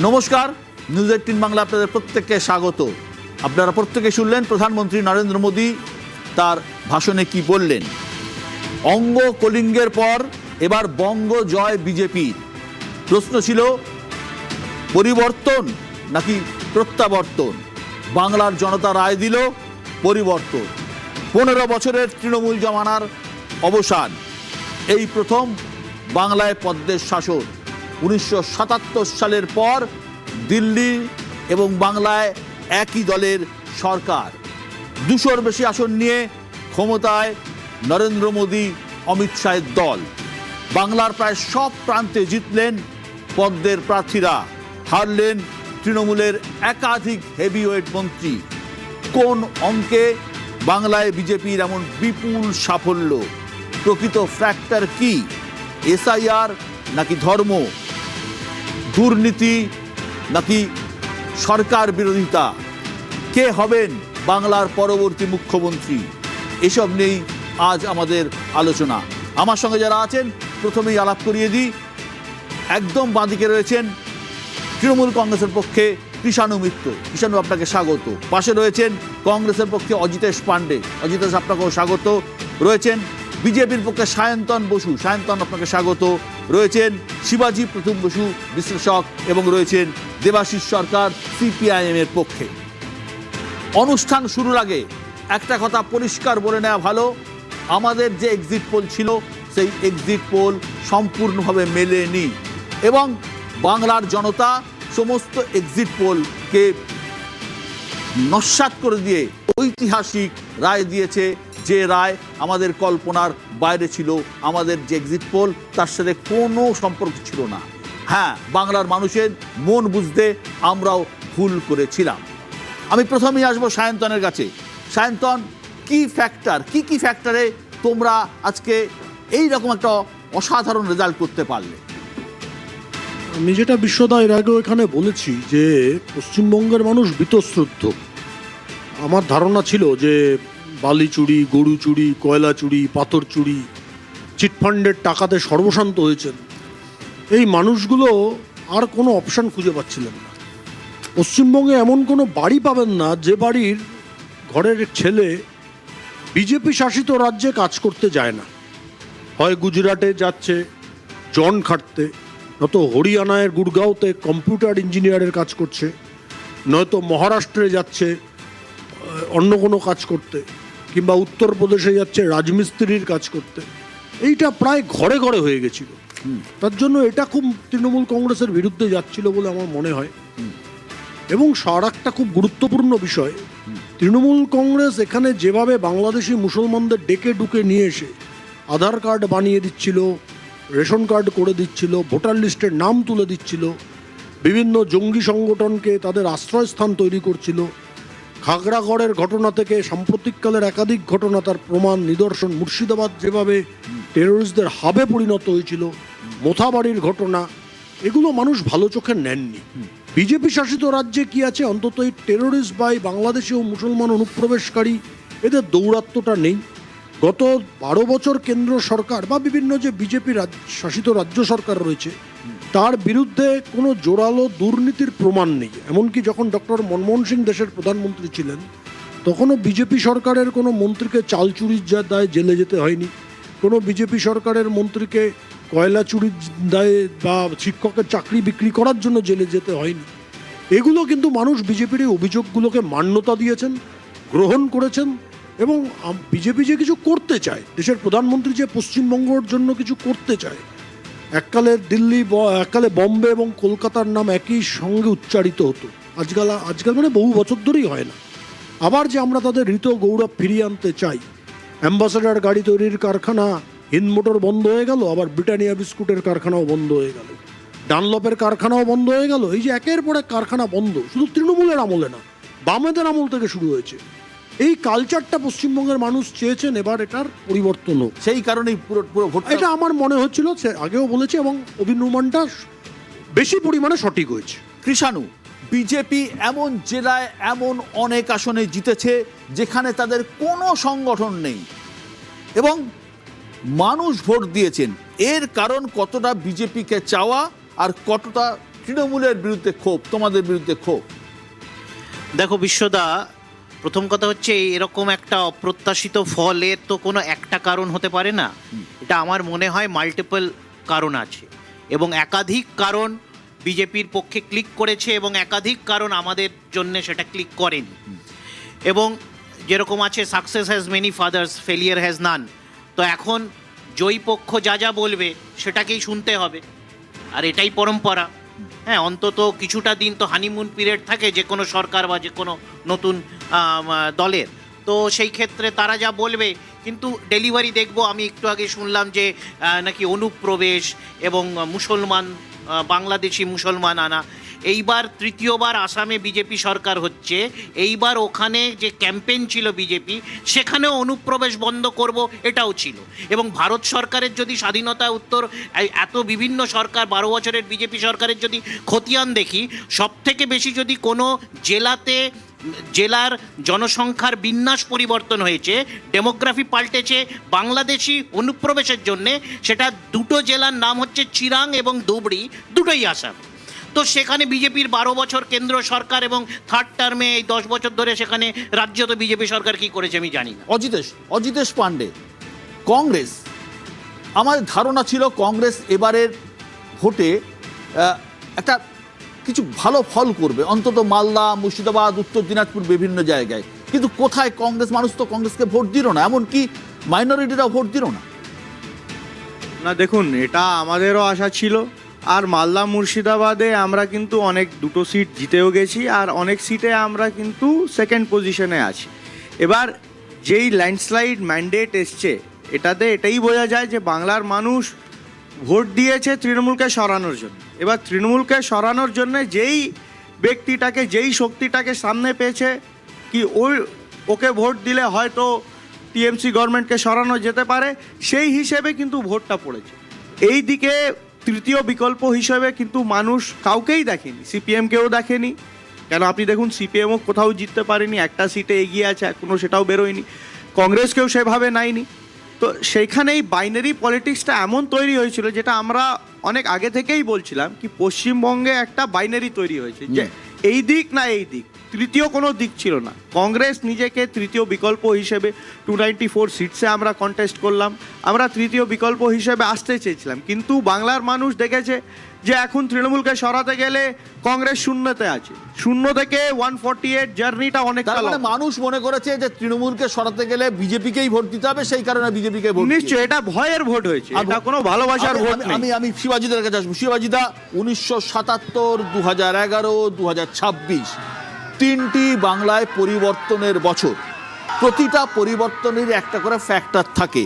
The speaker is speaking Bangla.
নমস্কার, নিউজ 18 বাংলা আপনাদের প্রত্যেককে স্বাগত। আপনারা প্রত্যেকে শুনলেন প্রধানমন্ত্রী নরেন্দ্র মোদী তার ভাষণে কি বললেন। অঙ্গ কলিঙ্গের পর এবার বঙ্গ জয় বিজেপির। প্রশ্ন ছিল পরিবর্তন নাকি প্রত্যাবর্তন। বাংলার জনতা রায় দিল পরিবর্তন। 15 বছরের তৃণমূল জমানার অবসান। এই প্রথম বাংলায় পদ্মের শাসন। 1977 সালের পর দিল্লি এবং বাংলায় একই দলের সরকার। 200-র বেশি আসন নিয়ে ক্ষমতায় নরেন্দ্র মোদী, অমিত শাহের দল। বাংলার প্রায় সব প্রান্তে জিতলেন পদ্মের প্রার্থীরা, হারলেন তৃণমূলের একাধিক হেভিওয়েট মন্ত্রী। কোন অঙ্কে বাংলায় বিজেপির এমন বিপুল সাফল্য? প্রকৃত ফ্যাক্টর কি? এসআইআর নাকি ধর্ম, দুর্নীতি নাকি সরকার বিরোধিতা? কে হবেন বাংলার পরবর্তী মুখ্যমন্ত্রী? এসব নিয়েই আজ আমাদের আলোচনা। আমার সঙ্গে যারা আছেন প্রথমেই আলাপ করিয়ে দিই। একদম বাঁদিকে রয়েছেন তৃণমূল কংগ্রেসের পক্ষে কৃষাণু মিত্র। কৃষাণু, আপনাকে স্বাগত। পাশে রয়েছেন কংগ্রেসের পক্ষে অজিতেশ পাণ্ডে। অজিতেশ, আপনাকেও স্বাগত। রয়েছেন বিজেপির পক্ষে সায়ন্তন বসু। সায়ন্তন, আপনাকে স্বাগত। রয়েছেন শিবাজি প্রথম বসু, বিশ্লেষক, এবং রয়েছেন দেবাশিস সরকার, সিপিআইএম এর পক্ষে। অনুষ্ঠান শুরুর আগে একটা কথা পরিষ্কার বলে নেওয়া ভালো, আমাদের যে এক্সিট পোল ছিল সেই এক্সিট পোল সম্পূর্ণভাবে মেলেনি এবং বাংলার জনতা সমস্ত এক্সিট পোলকে নস্যাৎ করে দিয়ে ঐতিহাসিক রায় দিয়েছে, যে রায় আমাদের কল্পনার বাইরে ছিল। আমাদের যে এক্সিট পোল তার সাথে কোনো সম্পর্ক ছিল না। হ্যাঁ, বাংলার মানুষের মন বুঝতে আমরাও ভুল করেছিলাম। আমি প্রথমেই আসবো সায়ন্তনের কাছে। সায়ন্তন, কি ফ্যাক্টর, কি ফ্যাক্টরে তোমরা আজকে এই রকম একটা অসাধারণ রেজাল্ট করতে পারলে? আমি যেটা বিশ্বদা এর আগেও এখানে বলেছি যে পশ্চিমবঙ্গের মানুষ বীতশ্রদ্ধ। আমার ধারণা ছিল যে বালি চুরি, গরু চুরি, কয়লা চুরি, পাথর চুরি, চিটফান্ডের টাকাতে সর্বশান্ত হয়েছেন এই মানুষগুলো আর কোনো অপশান খুঁজে পাচ্ছিলেন না। পশ্চিমবঙ্গে এমন কোনো বাড়ি পাবেন না যে বাড়ির ঘরের ছেলে বিজেপি শাসিত রাজ্যে কাজ করতে যায় না। হয় গুজরাটে যাচ্ছে জন খাটতে, নয়তো হরিয়ানায় গুড়গাঁওতে কম্পিউটার ইঞ্জিনিয়ারের কাজ করছে, নয়তো মহারাষ্ট্রে যাচ্ছে অন্য কোনো কাজ করতে, কিংবা উত্তরপ্রদেশে যাচ্ছে রাজমিস্ত্রির কাজ করতে। এইটা প্রায় ঘরে ঘরে হয়ে গেছিল। তার জন্য এটা খুব তৃণমূল কংগ্রেসের বিরুদ্ধে যাচ্ছিল বলে আমার মনে হয়। এবং আর একটা খুব গুরুত্বপূর্ণ বিষয়, তৃণমূল কংগ্রেস এখানে যেভাবে বাংলাদেশি মুসলমানদের ডেকে ডুকে নিয়ে এসে আধার কার্ড বানিয়ে দিচ্ছিল, রেশন কার্ড করে দিচ্ছিল, ভোটার লিস্টের নাম তুলে দিচ্ছিল, বিভিন্ন জঙ্গি সংগঠনকে তাদের আশ্রয়স্থান তৈরি করছিল, খাগড়াগড়ের ঘটনা থেকে সাম্প্রতিককালের একাধিক ঘটনা তার প্রমাণ নিদর্শন, মুর্শিদাবাদ যেভাবে টেরোরিস্টদের হাবে পরিণত হয়েছিল, মোথাবাড়ির ঘটনা, এগুলো মানুষ ভালো চোখে নেননি। বিজেপি শাসিত রাজ্যে কি আছে, অন্তত এই টেরোরিস্ট বা বাংলাদেশি ও মুসলমান অনুপ্রবেশকারী এদের দৌরাত্ম্যটা নেই। গত 12 বছর কেন্দ্র সরকার বা বিভিন্ন যে বিজেপি শাসিত রাজ্য সরকার রয়েছে তার বিরুদ্ধে কোনো জোরালো দুর্নীতির প্রমাণ নেই। এমনকি যখন ডক্টর মনমোহন সিং দেশের প্রধানমন্ত্রী ছিলেন তখনও বিজেপি সরকারের কোনো মন্ত্রীকে চাল চুরির দায়ে জেলে যেতে হয়নি, কোনো বিজেপি সরকারের মন্ত্রীকে কয়লা চুরির দায়ে বা শিক্ষকের চাকরি বিক্রি করার জন্য জেলে যেতে হয়নি। এগুলো কিন্তু মানুষ বিজেপির এই অভিযোগগুলোকে মান্যতা দিয়েছেন, গ্রহণ করেছেন। এবং বিজেপি যে কিছু করতে চায়, দেশের প্রধানমন্ত্রী যে পশ্চিমবঙ্গের জন্য কিছু করতে চায়, এককালে দিল্লি, এককালে বম্বে এবং কলকাতার নাম একই সঙ্গে উচ্চারিত হতো, আজকাল মানে বহু বছর ধরেই হয় না। আবার যে আমরা তাদের ঋত গৌরব ফিরিয়ে আনতে চাই, অ্যাম্বাসেডার গাড়ি তৈরির কারখানা হিন্দ মোটর বন্ধ হয়ে গেল, আবার ব্রিটানিয়া বিস্কুটের কারখানাও বন্ধ হয়ে গেল, ডানলপের কারখানাও বন্ধ হয়ে গেল। এই যে একের পর এক কারখানা বন্ধ, শুধু তৃণমূলের আমলে না, বামেদের আমল থেকে শুরু হয়েছে। এই কালচারটা পশ্চিমবঙ্গের মানুষ চেয়েছেন, এবার এটার পরিবর্তন হোক। সেই কারণেই পুরো এটা আমার মনে হচ্ছিল, আগেও বলেছে, এবং অভিনুমানটা বেশি পরিমাণে সঠিক হয়েছে। কৃষাণু, বিজেপি এমন জেলায় এমন অনেক আসনে জিতেছে যেখানে তাদের কোনো সংগঠন নেই এবং মানুষ ভোট দিয়েছেন। এর কারণ কতটা বিজেপিকে চাওয়া আর কতটা তৃণমূলের বিরুদ্ধে ক্ষোভ, তোমাদের বিরুদ্ধে ক্ষোভ? দেখো বিশ্বদা, প্রথম কথা হচ্ছে এরকম একটা অপ্রত্যাশিত ফলের তো কোনো একটা কারণ হতে পারে না। এটা আমার মনে হয় মাল্টিপল কারণ আছে, এবং একাধিক কারণ বিজেপির পক্ষে ক্লিক করেছে এবং একাধিক কারণ আমাদের জন্য সেটা ক্লিক করেনি। এবং যেরকম আছে success has many fathers, failure has none. তো এখন জয়ী পক্ষ যা যা বলবে সেটাকেই শুনতে হবে, আর এটাই পরম্পরা। হ্যাঁ, অন্তত কিছুটা দিন তো হানিমুন পিরিয়ড থাকে যে কোনো সরকার বা যে কোনো নতুন দলের। তো সেই ক্ষেত্রে তারা যা বলবে, কিন্তু ডেলিভারি দেখবো। আমি একটু আগে শুনলাম যে নাকি অনুপ্রবেশ এবং মুসলমান বাংলাদেশি মুসলমান আনা। এইবার তৃতীয়বার আসামে বিজেপি সরকার হচ্ছে, এইবার ওখানে যে ক্যাম্পেইন ছিল বিজেপি, সেখানেও অনুপ্রবেশ বন্ধ করব এটাও ছিল। এবং ভারত সরকারের যদি স্বাধীনতা উত্তর এত বিভিন্ন সরকার 12 বছরের বিজেপি সরকারের যদি খতিয়ান দেখি, সবথেকে বেশি যদি কোনো জেলার জনসংখ্যার বিন্যাস পরিবর্তন হয়েছে, ডেমোগ্রাফি পাল্টেছে বাংলাদেশি অনুপ্রবেশের জন্যে, সেটা দুটো জেলার নাম হচ্ছে চিরাং এবং ধুবড়ি, দুটোই আসাম। তো সেখানে বিজেপির 12 বছর কেন্দ্র সরকার এবং থার্ড টার্মে এই 10 বছর ধরে সেখানে রাজ্য তো বিজেপি সরকার কি করেছে আমি জানি না। অজিতেশ পান্ডে, কংগ্রেস, আমার ধারণা ছিল কংগ্রেস এবারের ভোটে একটা কিছু ভালো ফল করবে, অন্তত মালদা, মুর্শিদাবাদ, উত্তর দিনাজপুর, বিভিন্ন জায়গায়। কিন্তু কোথায় কংগ্রেস, মানুষ তো কংগ্রেসকে ভোট দিল না, এমনকি মাইনরিটিরা ভোট দিল না। না দেখুন, এটা আমাদেরও আশা ছিল। আর মালদা মুর্শিদাবাদে আমরা কিন্তু দুটো সিট জিতেও গেছি, আর অনেক সিটে আমরা কিন্তু সেকেন্ড পজিশনে আছি। এবার যেই ল্যান্ডস্লাইড ম্যান্ডেট এসছে, এটাই বোঝা যায় যে বাংলার মানুষ ভোট দিয়েছে তৃণমূলকে সরানোর জন্য। এবার তৃণমূলকে সরানোর জন্য যেই ব্যক্তিটাকে, যেই শক্তিটাকে সামনে পেয়েছে, কি ওকে ভোট দিলে হয়তো টিএমসি গভর্নমেন্টকে সরানো যেতে পারে, সেই হিসেবে কিন্তু ভোটটা পড়েছে। এই দিকে তৃতীয় বিকল্প হিসেবে কিন্তু মানুষ কাউকেই দেখেনি, সিপিএমকেও দেখেনি। কেন আপনি দেখুন, সিপিএমও কোথাও জিততে পারেনি, একটা সিটে এগিয়ে আছে এখনও, সেটাও বেরোয়নি। কংগ্রেসকেও সেভাবে নাইনি। তো সেইখানেই বাইনারি পলিটিক্সটা এমন তৈরি হয়েছিল, যেটা আমরা অনেক আগে থেকেই বলছিলাম কি পশ্চিমবঙ্গে একটা বাইনারি তৈরি হয়েছে যে এই দিক না এই দিক, তৃতীয় কোনো দিক ছিল না। কংগ্রেস নিজেকে তৃতীয় বিকল্প হিসেবে 294 সিটসে আমরা কন্টেস্ট করলাম, আমরা তৃতীয় বিকল্প হিসেবে আসতে চেয়েছিলাম। কিন্তু বাংলার মানুষ দেখেছে যে এখন তৃণমূলকে সরাতে গেলে কংগ্রেস শূন্যতে আছে, 0 থেকে 148 জার্নিটা অনেকটা লম্বা। মানুষ মনে করেছে যে তৃণমূলকে সরাতে গেলে বিজেপিকেই ভোট দিতে হবে, সেই কারণে বিজেপিকে ভোট। নিশ্চয়ই এটা ভয়ের ভোট হয়েছে, এটা কোনো ভালোবাসার ভোট নেই। আমি শিবাজিদের কাছে আসবো। শিবাজিদা, 1977, 2011, 2026 তিনটি বাংলায় পরিবর্তনের বছর। প্রতিটা পরিবর্তনের একটা করে ফ্যাক্টর থাকে।